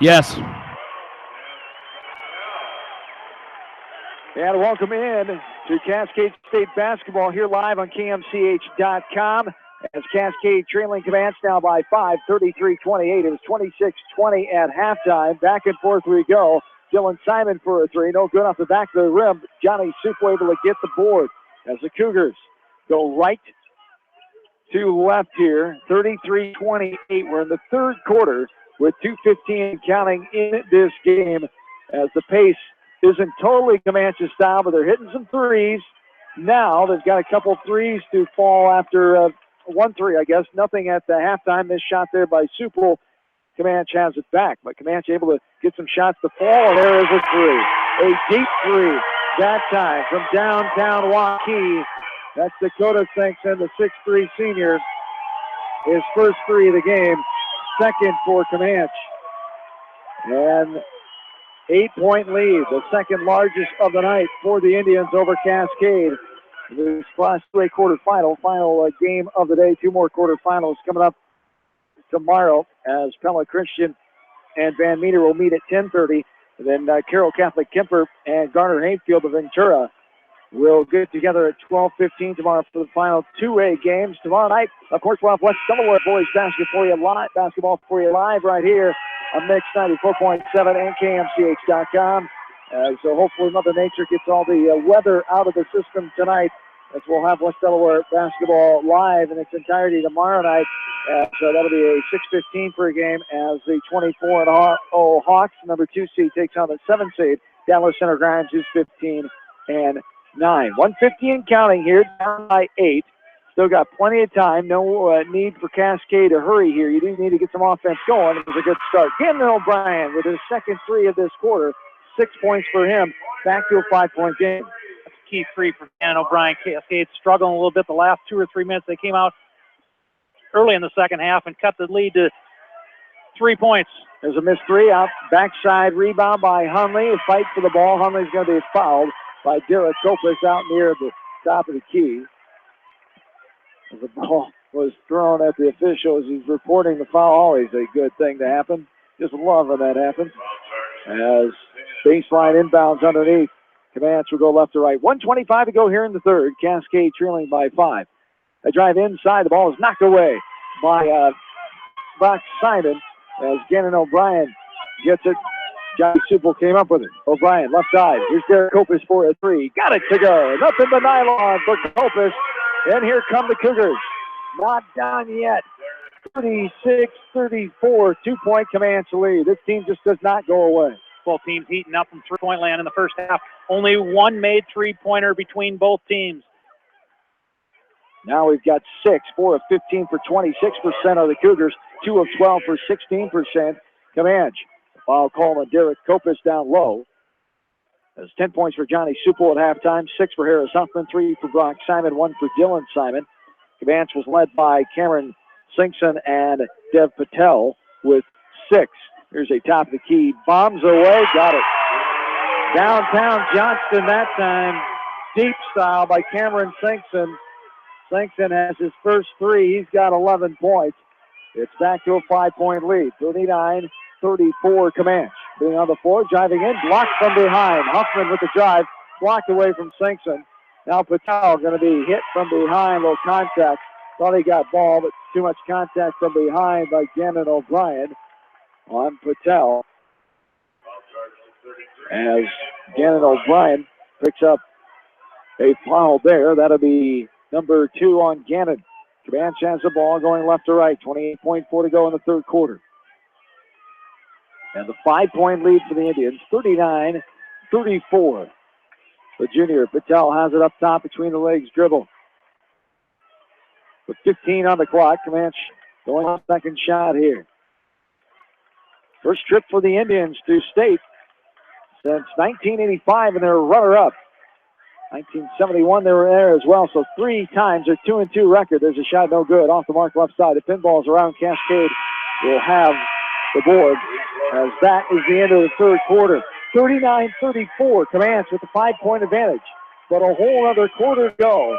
Yes. And welcome in to Cascade State basketball here live on KMCH.com as Cascade trailing Comanche now by 5, 33-28. It was 26-20 at halftime. Back and forth we go. Dylan Simon for a three. No good off the back of the rim. Johnny Supo able to get the board as the Cougars go right to left here. 33-28. We're in the third quarter with 2:15 counting in this game as the pace isn't totally Comanche style, but they're hitting some threes. Now they've got a couple threes to fall after 1-3, I guess. Nothing at the halftime. This shot there by Supel. Comanche has it back, but Comanche able to get some shots to fall, and there is a three. A deep three that time from downtown Waukee. That's Dakota Singson, the 6'3 senior. His first three of the game, second for Comanche. And 8-point lead, the second largest of the night for the Indians over Cascade. This Class 3 quarterfinal, final game of the day. Two more quarterfinals coming up tomorrow as Pella Christian and Van Meter will meet at 10:30. And then Carroll Catholic Kemper and Garner Hayfield of Ventura will get together at 12:15 tomorrow for the final 2A games. Tomorrow night, of course, we'll have West Delaware boys basketball for you live right here on Mix 94.7 and KMCH.com. So hopefully Mother Nature gets all the weather out of the system tonight as we'll have West Delaware basketball live in its entirety tomorrow night. So that'll be a 6:15 for a game as the 24-0 Hawks, number 2 seed, takes on the 7 seed. Dallas Center Grimes is 15-9. 1:50 and counting here, down by 8. Still got plenty of time. No need for Cascade to hurry here. You do need to get some offense going. It was a good start. Gannon O'Brien with his second three of this quarter. 6 points for him. Back to a 5-point game. That's a key three for Gannon O'Brien. Cascade struggling a little bit the last 2 or 3 minutes. They came out early in the second half and cut the lead to 3 points. There's a missed three out. Backside rebound by Hunley. A fight for the ball. Hunley's going to be fouled by Derek Kopis out near the top of the key. The ball was thrown at the official as he's reporting the foul. Always a good thing to happen. Just love when that happens. As baseline inbounds underneath. Comanche will go left to right. 1:25 to go here in the third. Cascade trailing by 5. They drive inside. The ball is knocked away by Brock Simon as Gannon O'Brien gets it. Johnny Supel came up with it. O'Brien, left side. Here's Derek Kopis for a three. Got it to go. Nothing but nylon for Kopis. And here come the Cougars. Not done yet. 36-34, 2-point Comanche lead. This team just does not go away. Both teams heating up from three-point land in the first half. Only one made three-pointer between both teams. Now we've got 6, 4 of 15 for 26% of the Cougars, 2 of 12 for 16%. Comanche. Foul call on Derek Kopis down low. There's 10 points for Johnny Supel at halftime, 6 for Harris Huffman, 3 for Brock Simon, 1 for Dylan Simon. Comanche was led by Cameron Singson and Dev Patel with 6. Here's a top of the key. Bombs away. Got it. Downtown Johnston that time. Deep style by Cameron Singson. Singson has his first 3. He's got 11 points. It's back to a 5-point lead. 39-34 Comanche. Being on the floor, driving in, blocked from behind. Huffman with the drive, blocked away from Singson. Now Patel going to be hit from behind, little contact. Thought he got ball, but too much contact from behind by Gannon O'Brien on Patel. As Gannon O'Brien picks up a foul there, that'll be number 2 on Gannon. Comanche has the ball going left to right. 28.4 to go in the third quarter. And the 5-point lead for the Indians, 39-34. The junior Patel has it up top between the legs, dribble. With 15 on the clock, Comanche going on second shot here. First trip for the Indians to state since 1985, and they're a runner-up. 1971 they were there as well, so 3 times their 2-2 record. There's a shot no good off the mark left side. The pinballs around. Cascade will have the board as that is the end of the third quarter. 39-34, Comanche with the 5-point advantage. But a whole other quarter to go.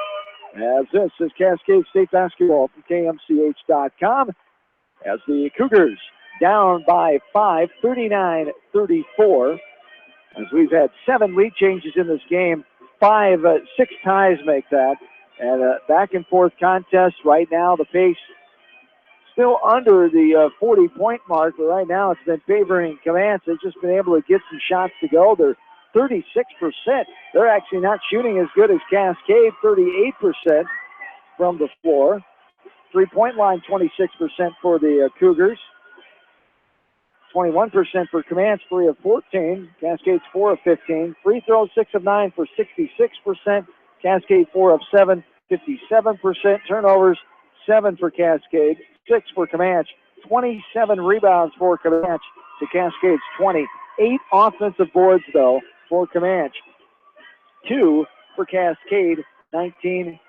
As this is Cascade State basketball from KMCH.com. As the Cougars down by 5, 39-34. As we've had 7 lead changes in this game, 6 ties make that. And a back and forth contest right now. The pace still under the 40-point mark, but right now it's been favoring Comanche. They've just been able to get some shots to go. They're 36%. They're actually not shooting as good as Cascade, 38% from the floor. 3-point line, 26% for the Cougars. 21% for Comanche, 3 of 14. Cascade's 4 of 15. Free throws, 6 of 9 for 66%. Cascade, 4 of 7, 57%. Turnovers, 7 for Cascade, 6 for Comanche. 27 rebounds for Comanche to Cascade's 20. 8 offensive boards, though, for Comanche. 2 for Cascade, 19-18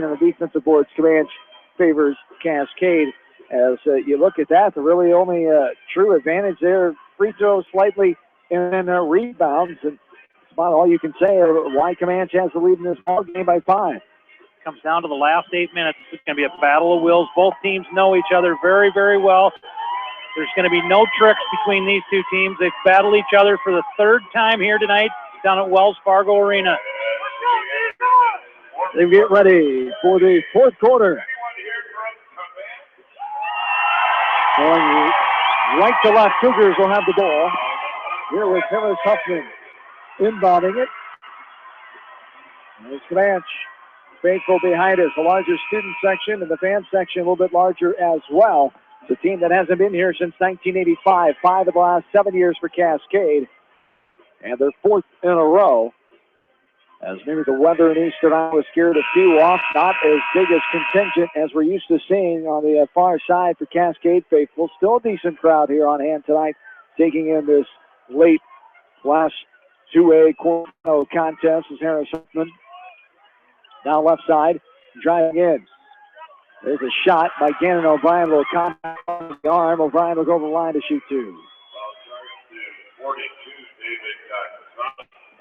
on the defensive boards. Comanche favors Cascade. As you look at that, the really only true advantage there, free throws slightly, and then rebounds. And that's about all you can say why Comanche has the lead in this ball game by 5. Comes down to the last 8 minutes. It's going to be a battle of wills. Both teams know each other very, very well. There's going to be no tricks between these two teams. They've battled each other for the 3rd time here tonight down at Wells Fargo Arena. They get ready for the 4th quarter. Going right to left, Cougars will have the ball. Here with Harris Huffman inbounding it. There's Comanche faithful behind us. A larger student section and the fan section a little bit larger as well. The team that hasn't been here since 1985. 5 of the last 7 years for Cascade. And they're 4th in a row. As maybe the weather in eastern Iowa scared a few off. Not as big as contingent as we're used to seeing on the far side for Cascade faithful. Still a decent crowd here on hand tonight, taking in this late Class 2A quarter contest as Harris Huffman. Now left side, driving in. There's a shot by Gannon O'Brien. A little contact on the arm. O'Brien will go over the line to shoot 2.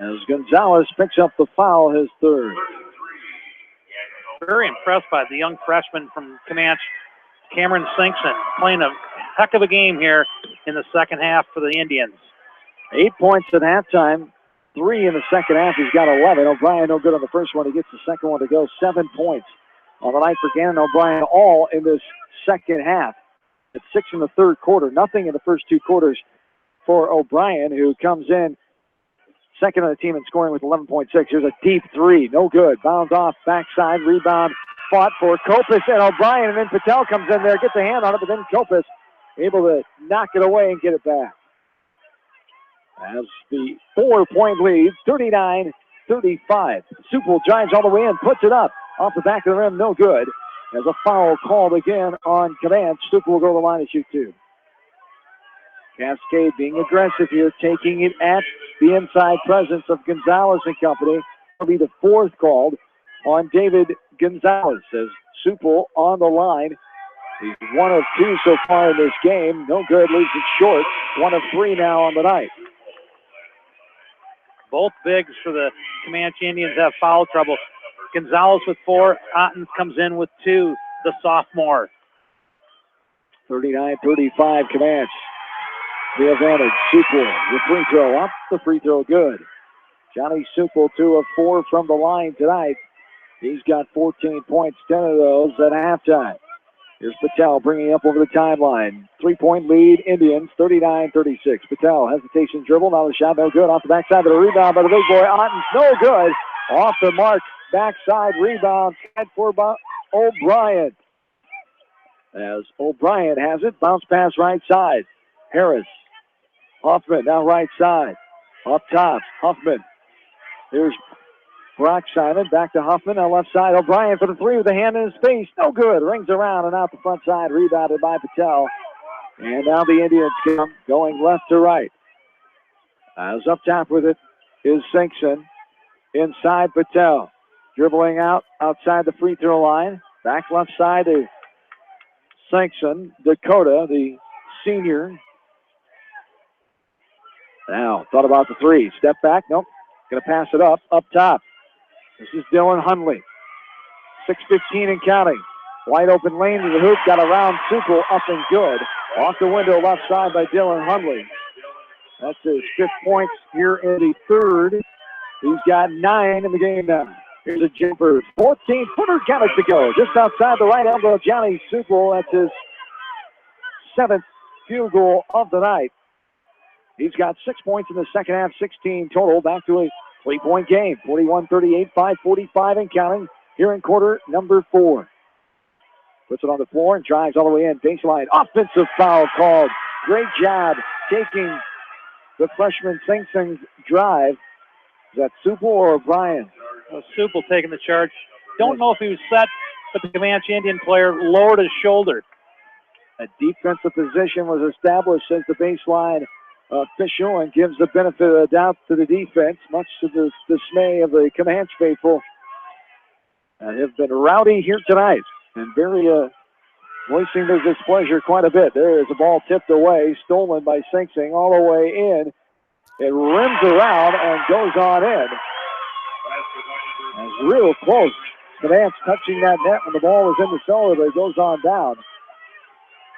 As Gonzalez picks up the foul, his 3rd. Very impressed by the young freshman from Comanche, Cameron Sinkson, playing a heck of a game here in the second half for the Indians. 8 points at halftime, 3 in the second half. He's got 11. O'Brien no good on the first one. He gets the second one to go. 7 points on the night for Gannon O'Brien, all in this second half. It's 6 in the 3rd quarter. Nothing in the first 2 quarters for O'Brien, who comes in second on the team in scoring with 11.6. Here's a deep 3. No good. Bounds off. Backside. Rebound. Fought for Kopis and O'Brien. And then Patel comes in there. Gets a hand on it. But then Kopis able to knock it away and get it back. As the 4-point lead. 39-35. Supel drives all the way in. Puts it up. Off the back of the rim. No good. There's a foul called again on Comanche. Supel will go to the line to shoot 2. Cascade being aggressive here, taking it at the inside presence of Gonzalez and company. It'll be the 4th called on David Gonzalez. As Supel on the line. He's 1 of 2 so far in this game. No good, leaves it short. 1 of 3 now on the night. Both bigs for the Comanche Indians have foul trouble. Gonzalez with 4. Ottens comes in with 2, the sophomore. 39-35 Comanche. The advantage. Supel, the free throw up. The free throw good. Johnny Supel, 2 of 4 from the line tonight. He's got 14 points, 10 of those at halftime. Here's Patel bringing up over the timeline. 3-point lead, Indians, 39-36. Patel, hesitation dribble. Now the shot, no good. Off the backside of the rebound by the big boy. Ottens, no good. Off the mark. Backside rebound. Side for O'Brien. As O'Brien has it. Bounce pass right side. Harris. Huffman now right side. Up top. Huffman. Here's Brock Simon. Back to Huffman. Now left side. O'Brien for the 3 with a hand in his face. No good. Rings around and out the front side. Rebounded by Patel. And now the Indians come going left to right. As up top with it is Sinkson. Inside Patel. Dribbling out outside the free throw line. Back left side to Sinkson. Dakota, the senior. Now, thought about the 3. Step back. Nope. Going to pass it up top. This is Dylan Hundley. 6:15 and counting. Wide open lane to the hoop. Got around Supel up and good. Off the window, left side by Dylan Hundley. That's his 5th points here in the 3rd. He's got 9 in the game now. Here's a jumper. 14-footer, got it to go. Just outside the right elbow, Johnny Supel. That's his 7th field goal of the night. He's got 6 points in the second half, 16 total. Back to a 3-point game. 41-38, 5:45 and counting here in quarter number 4. Puts it on the floor and drives all the way in. Baseline. Offensive foul called. Great job taking the freshman Sing Sing's drive. Is that Supel or O'Brien? Supel taking the charge. Don't know if he was set, but the Comanche Indian player lowered his shoulder. A defensive position was established as the baseline official and gives the benefit of the doubt to the defense, much to the dismay of the Comanche faithful that have been rowdy here tonight and very voicing their displeasure quite a bit. There is a ball tipped away, stolen by Sing Sing all the way in. It rims around and goes on in. It's real close. Comanche touching that net when the ball was in the cellar, but it goes on down.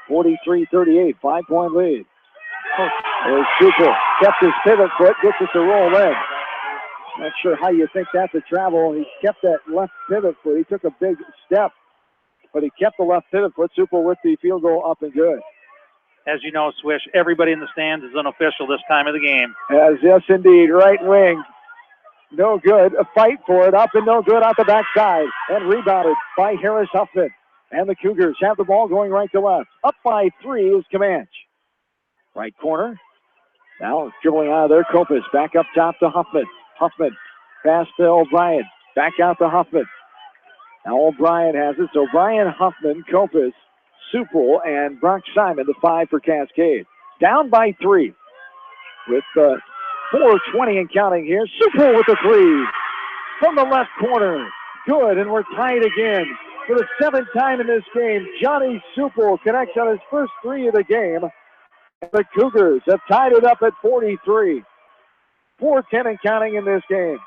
43-38, 5-point lead. There's Supel. Kept his pivot foot, gets it to roll in. Not sure how you think that's a travel. He kept that left pivot foot. He took a big step, but he kept the left pivot foot. Supel with the field goal up and good. As you know, Swish, everybody in the stands is unofficial this time of the game. Yes, indeed. Right wing. No good. A fight for it. Up and no good out the backside. And rebounded by Harris Huffman. And the Cougars have the ball going right to left. Up by 3 is Comanche. Right corner. Now dribbling out of there. Kopis back up top to Huffman. Huffman. Pass to O'Brien. Back out to Huffman. Now O'Brien has it. So O'Brien, Huffman, Kopis, Supel, and Brock Simon, the 5 for Cascade. Down by 3 with 4:20 and counting here. Supel with the 3 from the left corner. Good, and we're tied again. For the 7th time in this game, Johnny Supel connects on his first 3 of the game. The Cougars have tied it up at 43. 4:10 and counting in this game.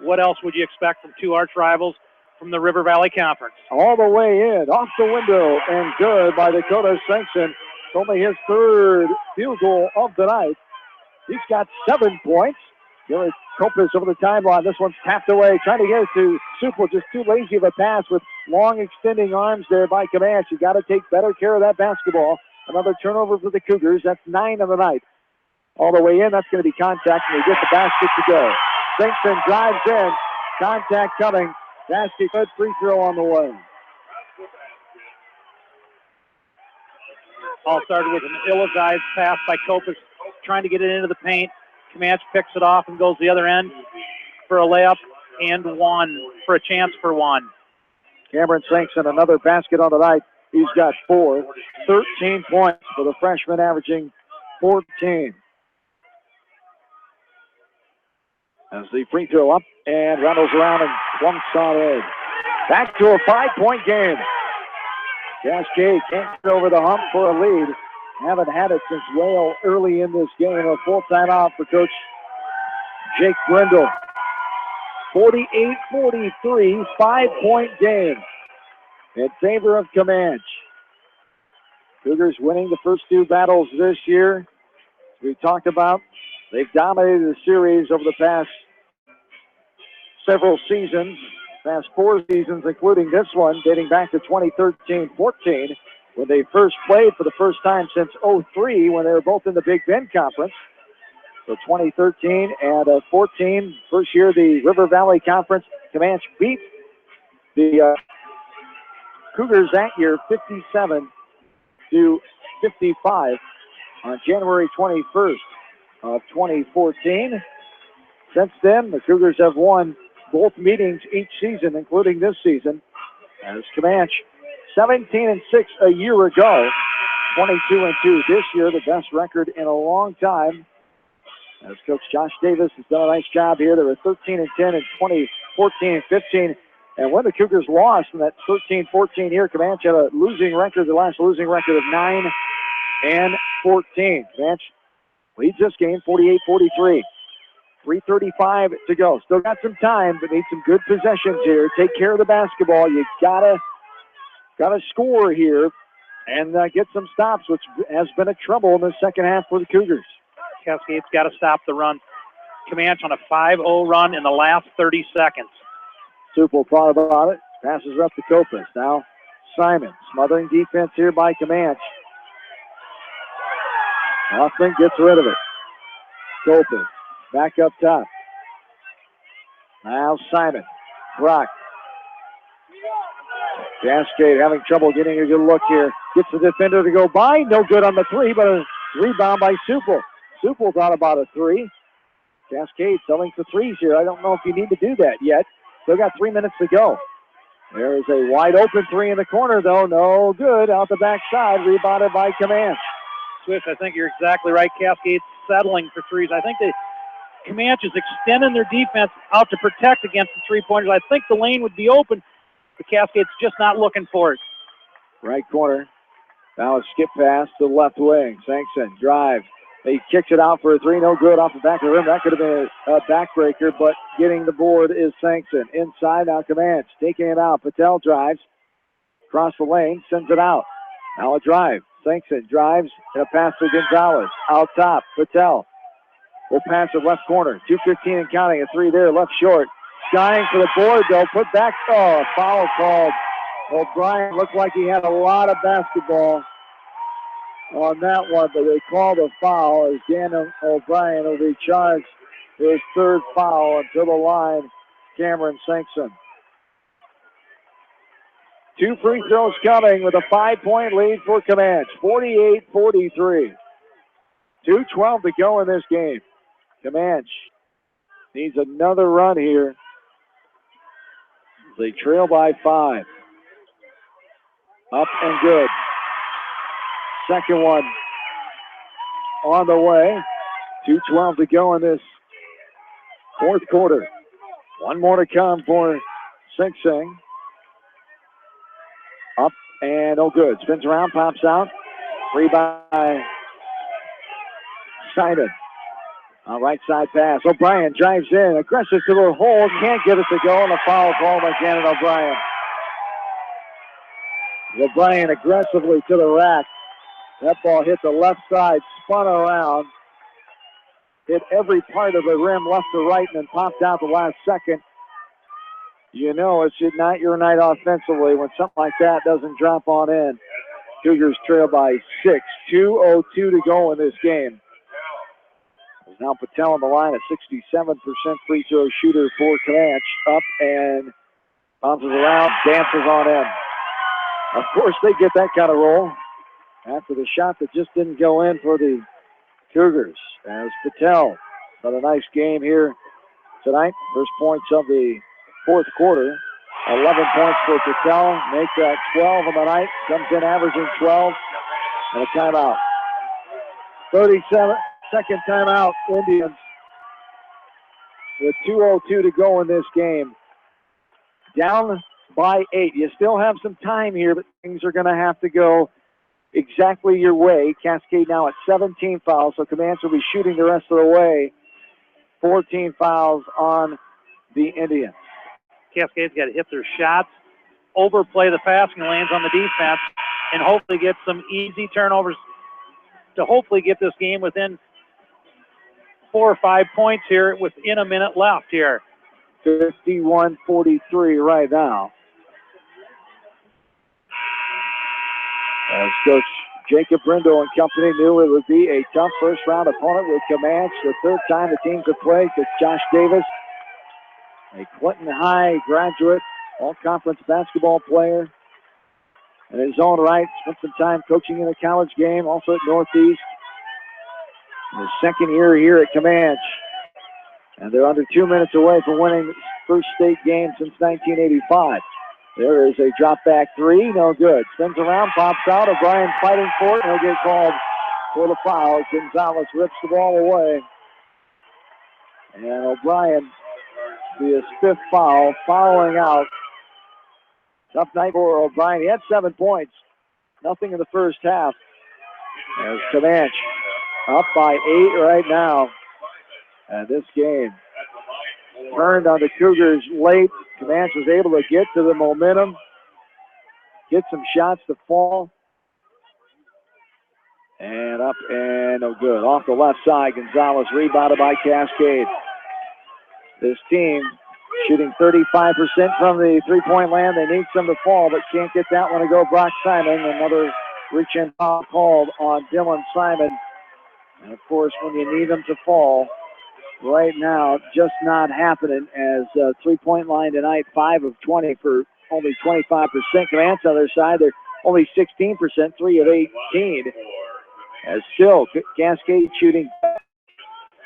What else would you expect from 2 arch rivals from the River Valley Conference? All the way in, off the window, and good by Dakota Singson. It's only his 3rd field goal of the night. He's got 7 points. Here's Kopis over the timeline. This one's tapped away, trying to get it to Supel. Just too lazy of a pass with long extending arms there by Comanche. You got to take better care of that basketball. Another turnover for the Cougars. That's 9 of the night. All the way in, that's going to be contact, and they get the basket to go. Singson drives in. Contact coming. Basket good, free throw on the way. All started with an ill-advised pass by Kopis, trying to get it into the paint. Comanche picks it off and goes the other end for a layup and one, for a chance for one. Cameron Singson, another basket on the night. He's got 4, 13 points for the freshman, averaging 14. As the free throw up and rattles around and flunks on in. Back to a 5-point game. Cascade can't get over the hump for a lead. Haven't had it since Whale early in this game. A full timeout for Coach Jake Brindle. 48-43, 5-point game in favor of Comanche. Cougars winning the first 2 battles this year. As we talked about, they've dominated the series over the past several seasons, past 4 seasons, including this one, dating back to 2013-14, when they first played for the first time since 2003, when they were both in the Big Bend Conference. So 2013 and 14, first year the River Valley Conference. Comanche beat the Cougars that year 57-55 on January 21st of 2014. Since then, the Cougars have won both meetings each season, including this season, as Comanche 17-6 a year ago, 22-2 this year, the best record in a long time. As Coach Josh Davis has done a nice job here. They were 13-10 in 2014-15. And when the Cougars lost in that 13-14 year, Comanche had a losing record, the last losing record of 9-14. Comanche leads this game 48-43. 3:35 to go. Still got some time, but need some good possessions here. Take care of the basketball. You gotta score here and get some stops, which has been a trouble in the second half for the Cougars. Cascade's got to stop the run. Comanche on a 5-0 run in the last 30 seconds. Supple thought about it. Passes up to Copas. Now Simon. Smothering defense here by Comanche. Hoffman gets rid of it. Copas. Back up top. Now Simon. Brock. Cascade having trouble getting a good look here. Gets the defender to go by. No good on the three, but a rebound by Supple. Supple thought about a three. Cascade selling for threes here. I don't know if you need to do that yet. Still got 3 minutes to go. There is a wide open three in the corner, though. No good. Out the backside. Rebounded by Comanche. Swift, I think you're exactly right. Cascade's settling for threes. I think Comanche is extending their defense out to protect against the three-pointers. I think the lane would be open. The Cascade's just not looking for it. Right corner. Now a skip pass to the left wing. Sankson drives. He kicks it out for a three. No good off the back of the rim. That could have been a backbreaker, but getting the board is Sankson. Inside now Comanche. Taking it out. Patel drives. Across the lane. Sends it out. Now a drive. Sankson drives and a pass to Gonzalez. Out top. Patel. Will pass it left corner. 2:15 and counting. A three there. Left short. Skying for the board, though. Put back. Oh, foul called. O'Brien looked like he had a lot of basketball on that one, but they called a foul as Dan O'Brien will be charged his third foul until the line. Cameron Sankson. 2 free throws coming with a 5-point lead for Comanche. 48-43. 2:12 to go in this game. Comanche needs another run here. They trail by 5. Up and good. Second one on the way. 2:12 to go in this fourth quarter. One more to come for Sing Sing. Up and no good. Spins around, pops out. Free by Simon. Right side pass. O'Brien drives in. Aggressive to the hole. Can't get it to go. And a foul call by Gannon O'Brien. O'Brien aggressively to the rack. That ball hit the left side, spun around, hit every part of the rim left to right, and then popped out the last second. You know it's not your night offensively when something like that doesn't drop on in. Cougars trail by 6. 2:02 to go in this game. Now Patel on the line, a 67% free throw shooter for Comanche. Up and bounces around, dances on in. Of course, they get that kind of roll after the shot that just didn't go in for the Cougars. As Patel had a nice game here tonight. First points of the fourth quarter. 11 points for Patel. Makes that 12 on the night. Comes in averaging 12. And a timeout. 37-second timeout, Indians. With 2:02 to go in this game. Down by 8. You still have some time here, but things are going to have to go exactly your way. Cascade now at 17 fouls, so Comanche will be shooting the rest of the way. 14 fouls on the Indians. Cascade's got to hit their shots, overplay the passing lanes on the defense, and hopefully get some easy turnovers to hopefully get this game within 4 or 5 points here within a minute left here. 51-43 right now. As Coach Jacob Brindle and company knew it would be a tough first-round opponent with Comanche. The third time the teams have played. It's Josh Davis, a Clinton High graduate, all-conference basketball player. In his own right, spent some time coaching in a college game, also at Northeast. In his second year here at Comanche. And they're under 2 minutes away from winning the first state game since 1985. There is a drop back three, no good. Spins around, pops out. O'Brien fighting for it, and he'll get called for the foul. Gonzalez rips the ball away. And O'Brien, his 5th foul, fouling out. Tough night for O'Brien. He had 7 points. Nothing in the first half. There's Comanche up by 8 right now. And this game turned on the Cougars late. Comanche was able to get to the momentum, get some shots to fall. And up and no good. Off the left side, Gonzalez rebounded by Cascade. This team shooting 35% from the three-point land. They need some to fall, but can't get that one to go. Brock Simon, another reach-in foul called on Dylan Simon. And, of course, when you need them to fall, right now, just not happening as three-point line tonight, 5 of 20 for only 25%. Command's on their side, they're only 16%, 3 of 18. As still, Cascade shooting,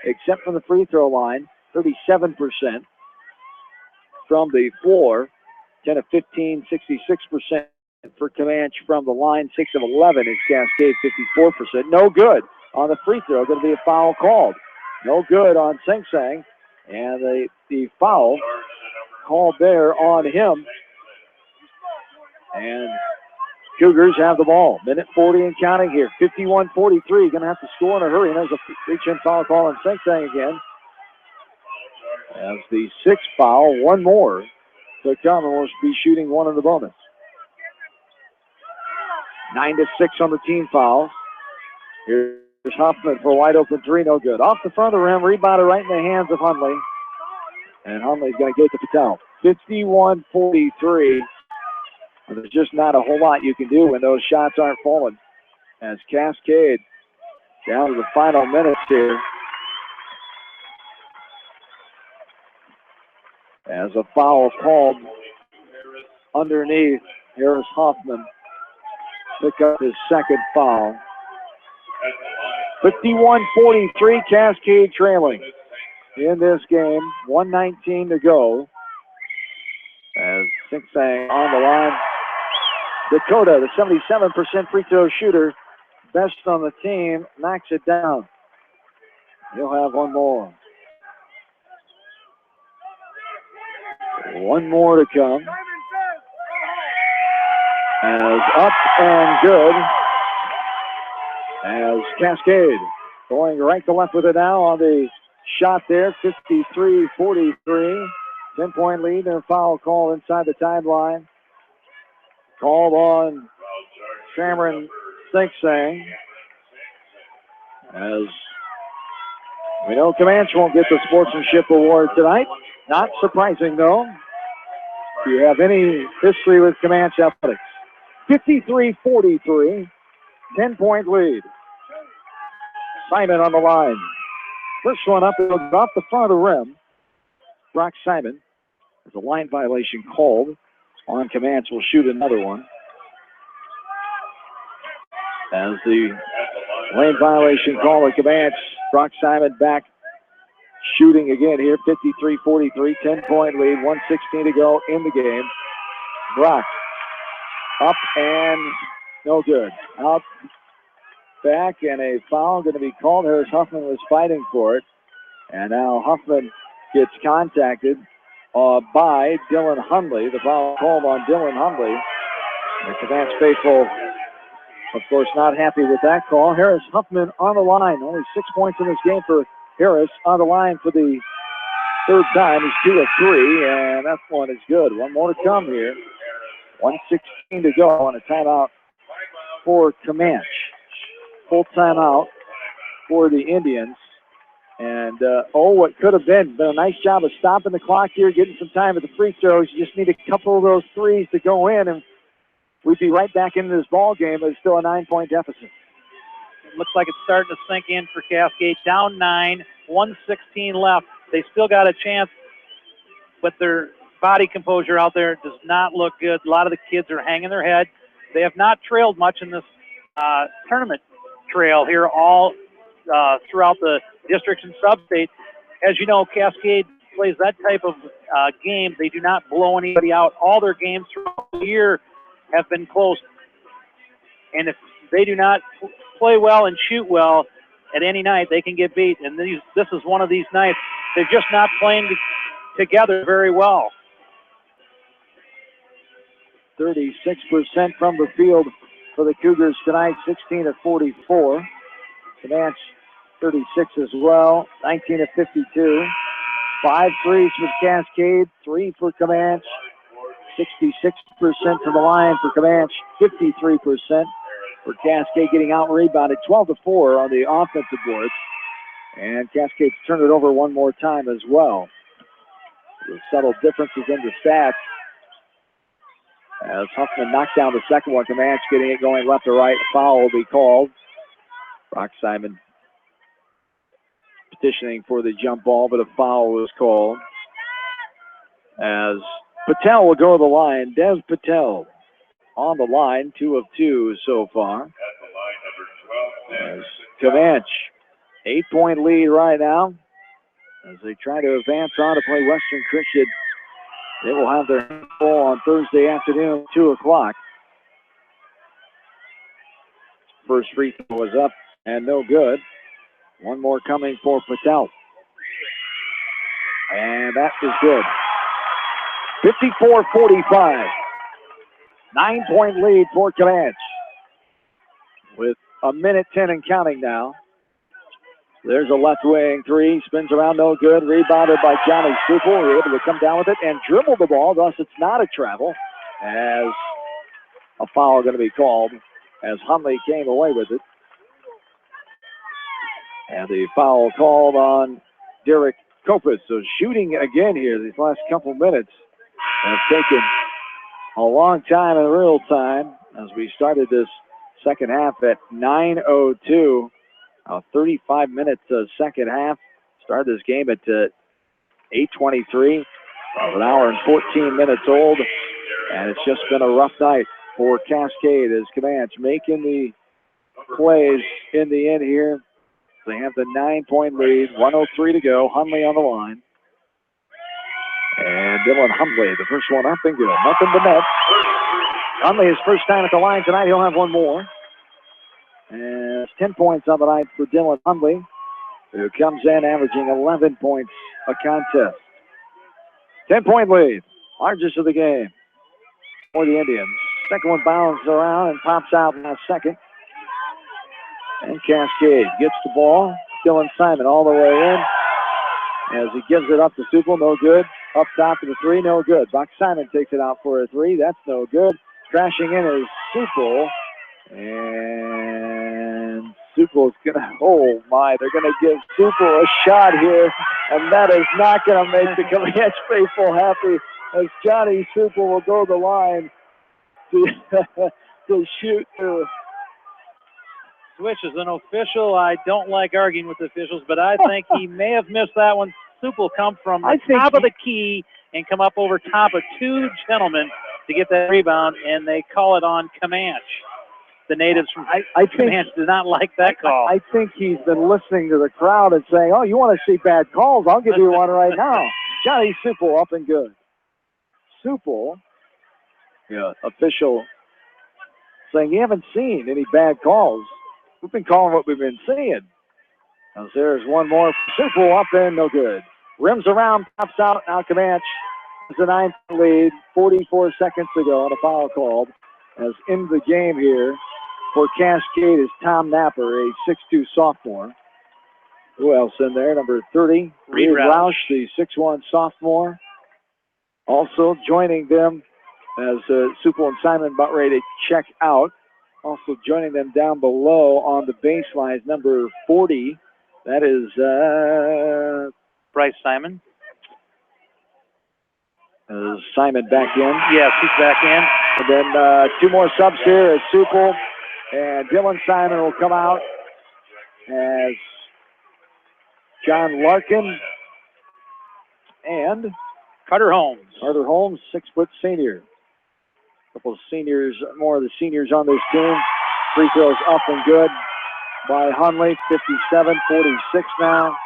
except from the free throw line, 37% from the floor, 10 of 15, 66% for Comanche from the line, 6 of 11 is Cascade, 54%. No good on the free throw, going to be a foul called. No good on Sing Sang, and the foul called there on him. And Cougars have the ball. Minute 40 and counting here. 51-43. Going to have to score in a hurry. And there's a reach-in foul call on Sing Sang again. As the sixth foul, one more to come, and we'll be shooting one in the bonus. 9-6 on the team fouls. Here's Huffman for a wide open three, no good. Off the front of the rim, rebounded right in the hands of Hundley. And Hundley's going to get to Patel. 51-43. There's just not a whole lot you can do when those shots aren't falling. As Cascade down to the final minutes here. As a foul called underneath Harris Hoffman. Pick up his second foul. 51-43, Cascade trailing in this game. 1:19 to go. As Sing Sang on the line. Dakota, the 77% free throw shooter, best on the team, knocks it down. He'll have one more. One more to come. As up and good. As Cascade going right to left with it now on the shot there, 53-43. 10-point lead and a foul call inside the timeline. Called on Cameron Sing Sang. As we know, Comanche won't get the sportsmanship award tonight. Not surprising, though. If you have any history with Comanche athletics. 53-43, 10-point lead. Simon on the line. First one up, it'll go off the front of the rim. Brock Simon. There's a line violation called on Comanche. Will shoot another one. As the lane violation call on Comanche, Brock Simon back shooting again here. 53-43, 10-point lead, 1:16 to go in the game. Brock up and no good. Out, back, and a foul going to be called. Harris Huffman was fighting for it. And now Huffman gets contacted by Dylan Hundley. The foul called on Dylan Hundley. The Comanche faithful, of course, not happy with that call. Harris Huffman on the line. Only 6 points in this game for Harris. On the line for the third time. He's 2 of 3, and that one is good. One more to come here. 1:16 to go on a timeout for Comanche. Full timeout for the Indians. And, what could have been a nice job of stopping the clock here, getting some time at the free throws. You just need a couple of those threes to go in, and we'd be right back into this ball game, but it's still a 9-point deficit. It looks like it's starting to sink in for Cascade. Down 9, 1:16 left. They still got a chance, but their body composure out there does not look good. A lot of the kids are hanging their head. They have not trailed much in this tournament trail here all throughout the districts and sub-states. As you know, Cascade plays that type of game. They do not blow anybody out. All their games throughout the year have been close. And if they do not play well and shoot well at any night, they can get beat. And this is one of these nights. They're just not playing together very well. 36% from the field for the Cougars tonight, 16 of 44. Comanche 36 as well, 19 of 52. 5 threes for Cascade, 3 for Comanche. 66% from the line for Comanche, 53% for Cascade, getting out rebounded 12-4 on the offensive boards. And Cascade's turned it over one more time as well. The subtle differences in the stats. As Huffman knocked down the second one, Comanche getting it going left to right. Foul will be called. Brock Simon petitioning for the jump ball, but a foul was called. As Patel will go to the line. Dev Patel on the line, 2 of 2 so far. As Comanche, 8-point lead right now. As they try to advance on to play Western Christian. They will have their hands full on Thursday afternoon, 2 o'clock. First free throw was up and no good. One more coming for Patel. And that is good. 54-45. 9-point lead for Comanche. With a minute 10 and counting now. There's a left wing three, spins around, no good. Rebounded by Johnny Supel. He's able to come down with it and dribble the ball, thus it's not a travel. As a foul going to be called as Hunley came away with it. And the foul called on Derek Kopis. So shooting again here these last couple minutes have taken a long time in real time as we started this second half at 9:02. 35 minutes second half. Started this game at 8:23. An hour and 14 minutes old. And it's just been a rough night for Cascade as Comanche making the plays in the end here. They have the 9-point lead. 1:03 to go. Hunley on the line. And Dylan Hunley, the first one up and good. Nothing but net. Hunley, his first time at the line tonight. He'll have one more. And it's 10 points on the night for Dylan Hunley, who comes in averaging 11 points a contest. 10-point lead, largest of the game for the Indians. Second one bounces around and pops out in a second. And Cascade gets the ball. Dylan Simon all the way in as he gives it up to Supel, no good. Up top to the three, no good. Brock Simon takes it out for a three, that's no good. Crashing in is Supel. And Supel's gonna, oh my, they're gonna give Supel a shot here, and that is not gonna make the Comanche faithful happy as Johnny Supel will go to the line to shoot through. Switch is an official. I don't like arguing with the officials, but I think he may have missed that one. Supel come from the top of the key and come up over top of two gentlemen to get that rebound, and they call it on Comanche. The natives from Comanche did not like that call. I think he's been listening to the crowd and saying, oh, you want to see bad calls? I'll give you one right now. Johnny Supel up and good. Supel, official, saying you haven't seen any bad calls. We've been calling what we've been seeing. As there's one more. Supel up and no good. Rims around, pops out. Now Comanche has a 9 lead. 44 seconds ago and a foul called. As in the game here for Cascade is Tom Napper, a 6'2 sophomore. Who else in there? Number 30, Reed Roush, the 6'1 sophomore. Also joining them as Supel and Simon about ready to check out. Also joining them down below on the baseline is number 40. That is Bryce Simon. Simon back in. Yes, he's back in. And then two more subs here as Supel and Dylan Simon will come out as John Larkin and Carter Holmes. Carter Holmes, 6-foot senior. A couple of seniors, more of the seniors on this team. Free throws up and good by Hunley, 57-46 now.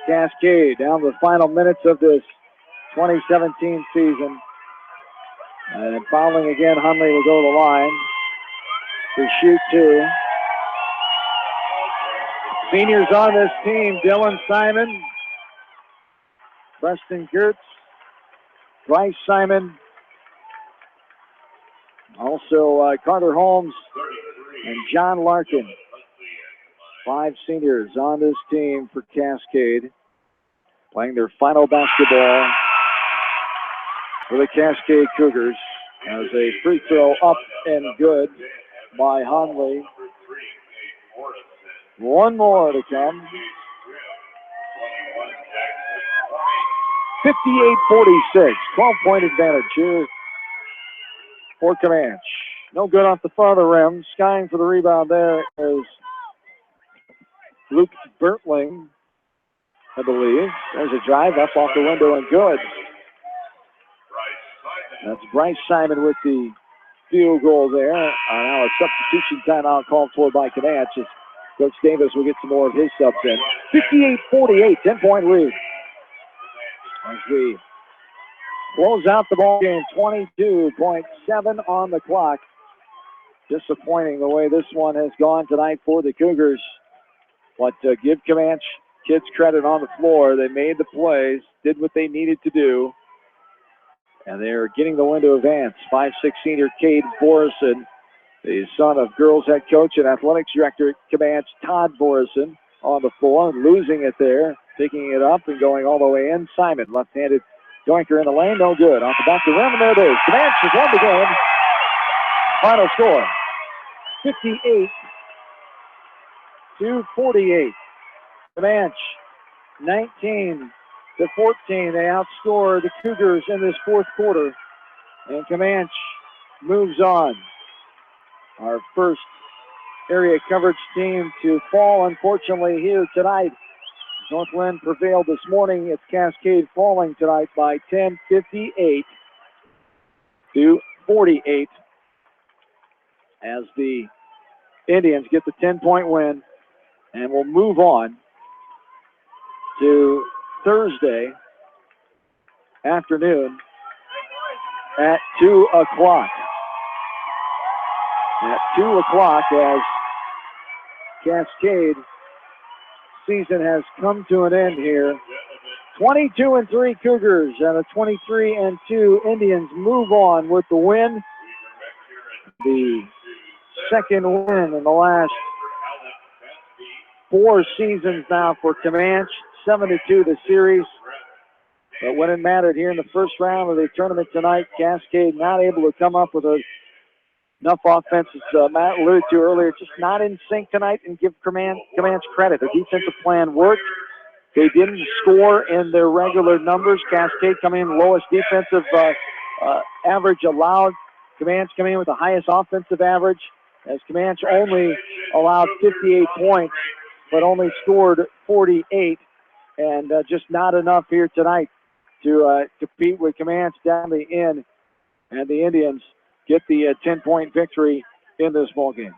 Cascade down to the final minutes of this 2017 season. And fouling again, Hunley will go to the line to shoot two. Seniors on this team, Dylan Simon, Preston Gertz, Bryce Simon, also Carter Holmes and John Larkin. 5 seniors on this team for Cascade, playing their final basketball for the Cascade Cougars. As a free throw up and good by Honley. One more to come. 58-46, 12-point advantage here for Comanche. No good off the front of the rim. Skying for the rebound there is Luke Bertling, I believe. There's a drive up off the window and good. That's Bryce Simon with the field goal there. Now a substitution timeout called for by Comanche as Coach Davis will get some more of his subs in. 58-48, 10-point lead. As we close out the ball game, 22.7 on the clock. Disappointing the way this one has gone tonight for the Cougars. But give Comanche kids credit on the floor. They made the plays, did what they needed to do, and they're getting the win to advance. 5'6" senior Cade Borison, the son of girls head coach and athletics director at Comanche, Todd Borison, on the floor, losing it there, picking it up and going all the way in. Simon, left-handed doinker in the lane, no good. Off the back of the rim, and there it is. Comanche has won the game. Final score, 58-48. Comanche, 19-14. They outscore the Cougars in this fourth quarter, and Comanche moves on. Our first area coverage team to fall, unfortunately, here tonight. Northland prevailed this morning. It's Cascade falling tonight by 10, 58-48, as the Indians get the 10-point win, and we'll move on to Thursday afternoon at 2 o'clock. At 2 o'clock, as Cascade season has come to an end here. 22-3 Cougars and a 23-2 Indians move on with the win. The second win in the last 4 seasons now for Comanche. 7-2 the series. But when it mattered here in the first round of the tournament tonight, Cascade not able to come up with enough offense, as Matt alluded to earlier, just not in sync tonight, and give Comanche credit. The defensive plan worked. They didn't score in their regular numbers. Cascade coming in lowest defensive average allowed. Comanche coming in with the highest offensive average, as Comanche only allowed 58 points, but only scored 48, and just not enough here tonight to compete with Comanche down the end, and the Indians get the 10-point victory in this ball game.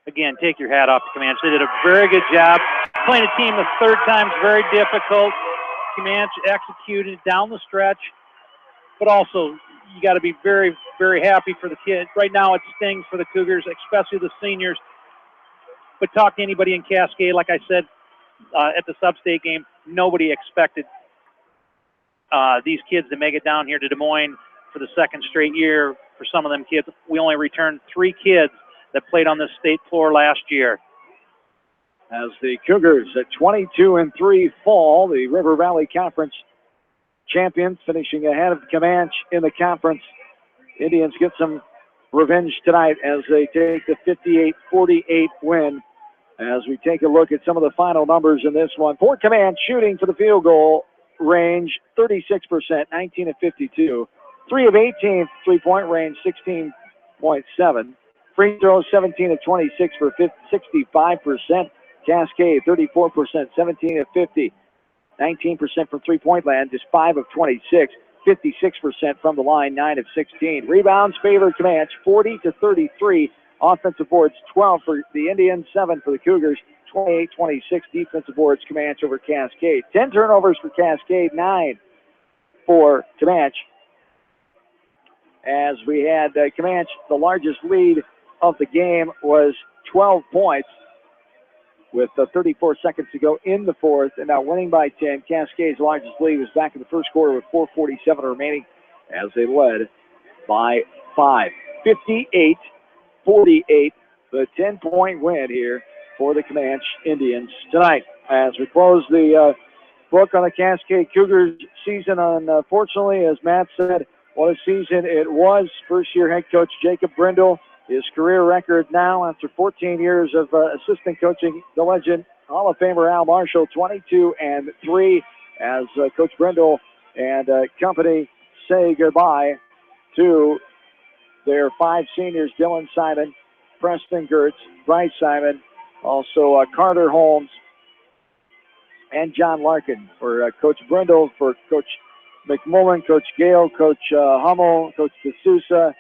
Again, take your hat off to Comanche. They did a very good job. Playing a team the third time is very difficult. Comanche executed down the stretch, but also you got to be very, very happy for the kids. Right now it stings for the Cougars, especially the seniors. But talk to anybody in Cascade, like I said at the sub-state game, nobody expected these kids to make it down here to Des Moines for the second straight year. For some of them kids, we only returned 3 kids that played on the state floor last year. As the Cougars at 22-3 fall, the River Valley Conference champions, finishing ahead of Comanche in the conference. Indians get some revenge tonight as they take the 58-48 win. As we take a look at some of the final numbers in this one. For Comanche, shooting for the field goal range, 36%, 19 of 52. 3 of 18, three-point range, 16.7. Free throws, 17 of 26 for 65%. Cascade, 34%, 17 of 50. 19% from three-point land, just 5 of 26. 56% from the line, 9 of 16. Rebounds favor Comanche, 40-33. Offensive boards, 12 for the Indians, 7 for the Cougars. 28-26 defensive boards, Comanche over Cascade. 10 turnovers for Cascade, 9 for Comanche. As we had Comanche, the largest lead of the game was 12 points with 34 seconds to go in the fourth, and now winning by 10. Cascade's largest lead was back in the first quarter with 4:47 remaining as they led by 5. 58-48, the 10-point win here for the Comanche Indians tonight. As we close the book on the Cascade Cougars season, unfortunately, as Matt said, What a season it was. First-year head coach Jacob Brindle, his career record now after 14 years of assistant coaching, the legend Hall of Famer Al Marshall, 22-3 as Coach Brindle and company say goodbye to their 5 seniors, Dylan Simon, Preston Gertz, Bryce Simon, also Carter Holmes, and John Larkin. For Coach Brindle, for Coach McMullen, Coach Gale, Coach Hummel, Coach DeSouza,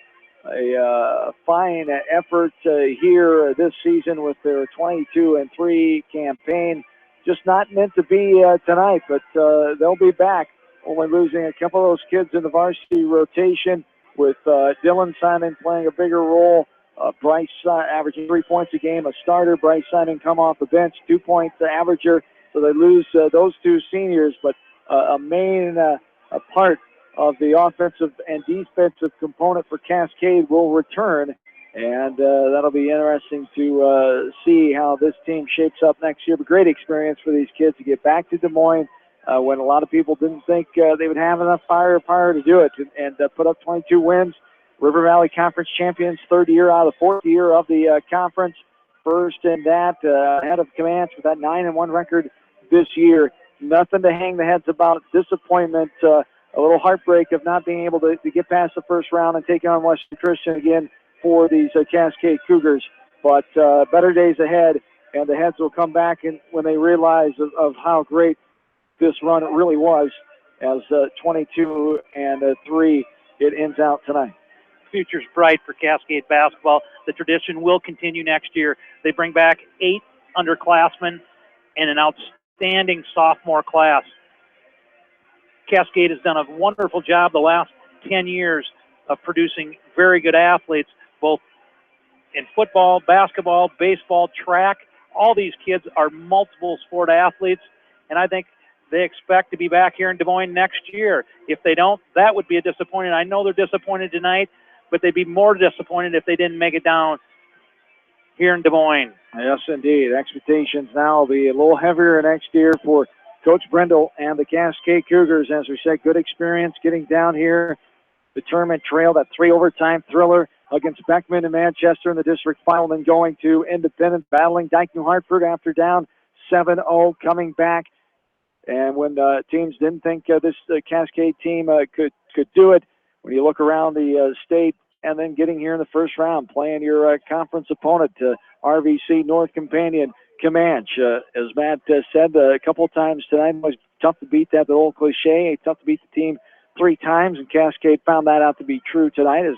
a fine effort here this season with their 22-3 campaign. Just not meant to be tonight, but they'll be back. Only losing a couple of those kids in the varsity rotation, with Dylan Simon playing a bigger role. Bryce averaging 3 points a game, a starter. Bryce Simon come off the bench, 2 points averager. So they lose those 2 seniors, but a main a part of the offensive and defensive component for Cascade will return. And that'll be interesting to see how this team shapes up next year. But great experience for these kids to get back to Des Moines when a lot of people didn't think they would have enough firepower to do it, and put up 22 wins. River Valley Conference champions, 3rd year out of the 4th year of the conference. First in that, ahead of Comanche with that 9-1 record this year. Nothing to hang the heads about. Disappointment, a little heartbreak of not being able to get past the first round and take on Western Christian again for these Cascade Cougars. But better days ahead, and the heads will come back and when they realize of how great this run it really was, as 22-3 it ends out tonight. Future's bright for Cascade basketball. The tradition will continue next year. They bring back 8 underclassmen and an outstanding sophomore class. Cascade has done a wonderful job the last 10 years of producing very good athletes, both in football, basketball, baseball, track. All these kids are multiple sport athletes, and I think they expect to be back here in Des Moines next year. If they don't, that would be a disappointment. I know they're disappointed tonight, but they'd be more disappointed if they didn't make it down here in Des Moines. Yes, indeed. Expectations now will be a little heavier next year for Coach Brindle and the Cascade Cougars. As we said, good experience getting down here. The tournament trail, that 3 overtime thriller against Beckman and Manchester in the district final, then going to Independence, battling Dyke New Hartford after down 7-0, coming back. And when teams didn't think this Cascade team could do it, when you look around the state, and then getting here in the first round, playing your conference opponent, RVC North Companion Comanche. As Matt said a couple of times tonight, it was tough to beat that old cliche, tough to beat the team 3 times, and Cascade found that out to be true tonight as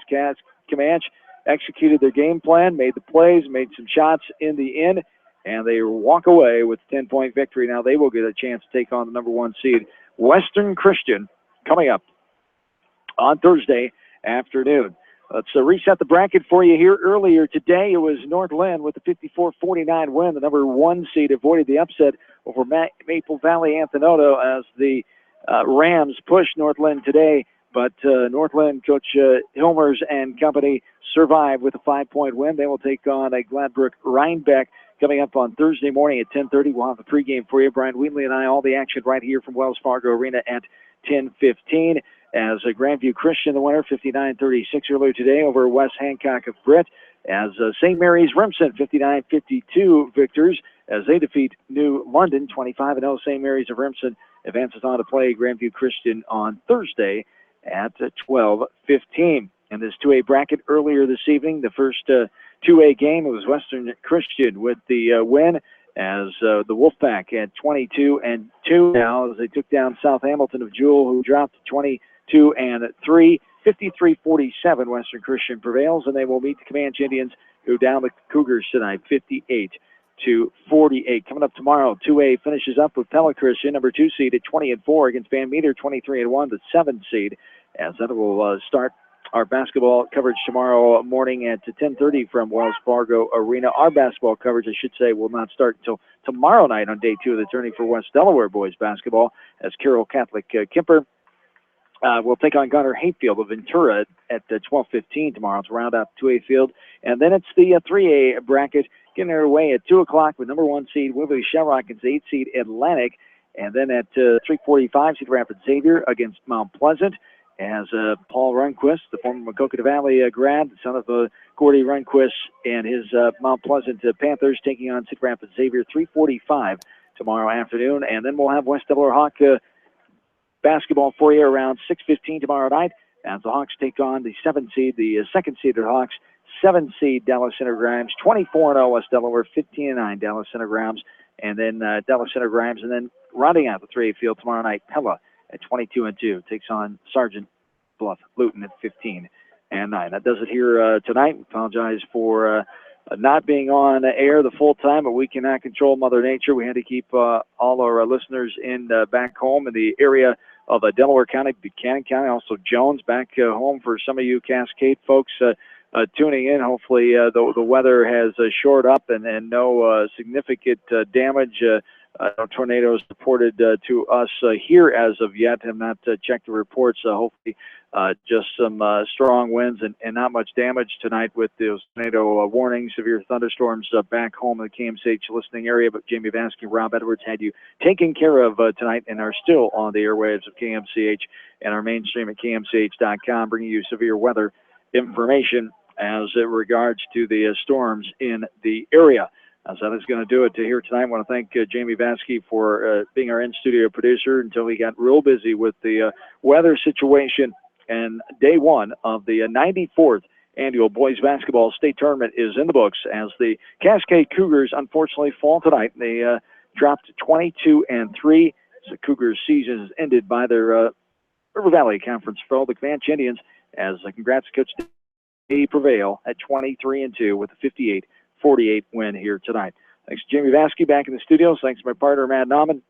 Comanche executed their game plan, made the plays, made some shots in the end, and they walk away with a 10-point victory. Now they will get a chance to take on the number 1 seed, Western Christian, coming up on Thursday afternoon. Let's reset the bracket for you here. Earlier today, it was North Lynn with the 54-49 win. The number 1 seed avoided the upset over Maple Valley Anthenoto as the Rams pushed North Lynn today. But North Lynn, Coach Hilmers and company survived with a 5-point win. They will take on a Gladbrook Rhinebeck coming up on Thursday morning at 10:30. We'll have the pregame for you. Brian Wheatley and I, all the action right here from Wells Fargo Arena at 10:15. As Grandview Christian, the winner, 59-36 earlier today over West Hancock of Britt. As St. Mary's Remsen, 59-52 victors as they defeat New London, 25-0. St. Mary's of Remsen advances on to play Grandview Christian on Thursday at 12:15. And this 2A bracket earlier this evening, the first 2A game, it was Western Christian with the win as the Wolfpack had 22-2 now as they took down South Hamilton of Jewell, who dropped to 22-3. 53-47 Western Christian prevails, and they will meet the Comanche Indians, who down the Cougars tonight 58-48. Coming up tomorrow, 2A finishes up with Pella Christian, number 2 seed at 20-4 against Van Meter, 23-1, the 7 seed, as that will start our basketball coverage tomorrow morning at 10:30 from Wells Fargo Arena. Our basketball coverage, I should say, will not start until tomorrow night on day 2 of the tourney for West Delaware boys basketball, as Carroll Catholic Kemper will take on Gunner Hayfield of Ventura at 12:15 tomorrow to round out 2A field. And then it's the 3A bracket getting underway at 2 o'clock with number 1 seed Waverly Shellrock against 8 seed Atlantic. And then at 3:45, Cedar Rapids Xavier against Mount Pleasant. as Paul Rundquist, the former Maquoketa Valley grad, son of Gordy Rundquist, and his Mount Pleasant Panthers taking on Cedar Rapids Xavier, 3:45 tomorrow afternoon. And then we'll have West Delaware Hawk basketball for you around 6:15 tomorrow night as the Hawks take on the 7th seed, the second-seeded Hawks, 7th seed Dallas Center Grimes, 24-0 West Delaware, 15-9 Dallas Center Grimes, and then Dallas Center Grimes, and then rounding out the 3A field tomorrow night, Pella at 22-2 takes on Sergeant Bluff Luton at 15-9. That does it here tonight. We apologize for not being on air the full time, but we cannot control Mother Nature. We had to keep all our listeners in back home in the area of Delaware County, Buchanan County, also Jones back home for some of you Cascade folks tuning in. Hopefully the weather has shored up and no significant damage. No tornadoes reported to us here as of yet. Have not checked the reports. Hopefully just some strong winds and not much damage tonight with those tornado warnings, severe thunderstorms back home in the KMCH listening area. But Jamie Vansky and Rob Edwards had you taken care of tonight and are still on the airwaves of KMCH and our mainstream at KMCH.com, bringing you severe weather information as it regards to the storms in the area. So that is going to do it here tonight. I want to thank Jamie Vansky for being our in-studio producer until he got real busy with the weather situation. And day one of the 94th annual boys basketball state tournament is in the books as the Cascade Cougars unfortunately fall tonight. They dropped 22-3. So the Cougars' season is ended by their River Valley Conference foe, the Comanche Indians, as congrats to Coach they prevail at 23-2 with a 58-48 win here tonight. Thanks to Jamie Vansky back in the studios. Thanks to my partner, Matt Nauman,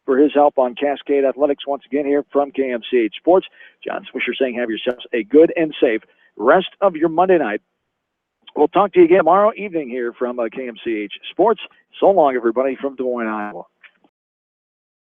for his help on Cascade Athletics once again here from KMCH Sports. John Swisher saying have yourselves a good and safe rest of your Monday night. We'll talk to you again tomorrow evening here from KMCH Sports. So long, everybody, from Des Moines, Iowa.